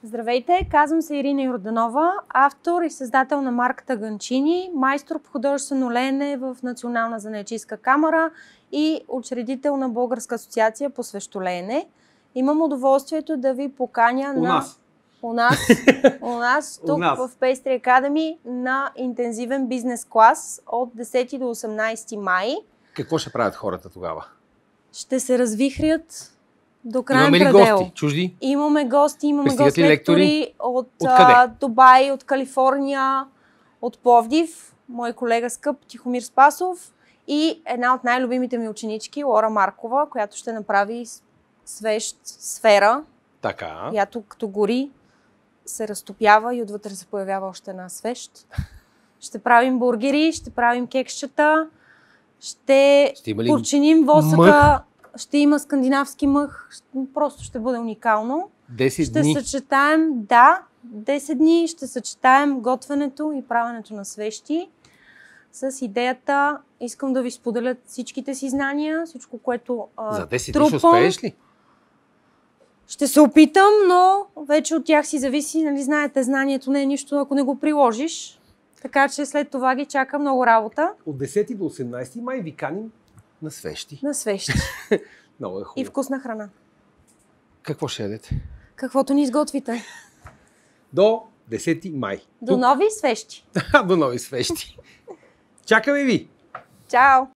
Здравейте, казвам се Ирина Йорданова, автор и създател на марката Ганчини, майстор по художествено леене в Национална занаятчийска камара и учредител на Българска асоциация по свещолеене. Имам удоволствието да ви поканя у нас, тук в Pastry Academy на интензивен бизнес клас от 10 до 18 май. Какво ще правят хората тогава? Ще се развихрят до краен предел. Имаме ли гости? Чужди? Имаме гости, лектори от Дубай, от Калифорния, от Пловдив, мой колега скъп Тихомир Спасов и една от най-любимите ми ученички, Лора Маркова, която ще направи свещ сфера, която като гори се разтопява и отвътре се появява още една свещ. Ще правим бургери, ще правим кексчета, ще подчиним восъка. Ще има скандинавски мъх, просто ще бъде уникално. 10 дни. Ще съчетаем, 10 дни ще съчетаем готвенето и правенето на свещи с идеята, искам да ви споделя всичките си знания, всичко, което за 10 дни ще успееш ли? Ще се опитам, но вече от тях си зависи, нали знаете, знанието не е нищо, ако не го приложиш. Така че след това ги чака много работа. От 10 до 18 май ви каним на свещи. На свещи. Много е хубаво. И вкусна храна. Какво ще ядете? Каквото ни изготвите. До 10 май. До нови свещи. До нови свещи. Чакаме ви! Чао!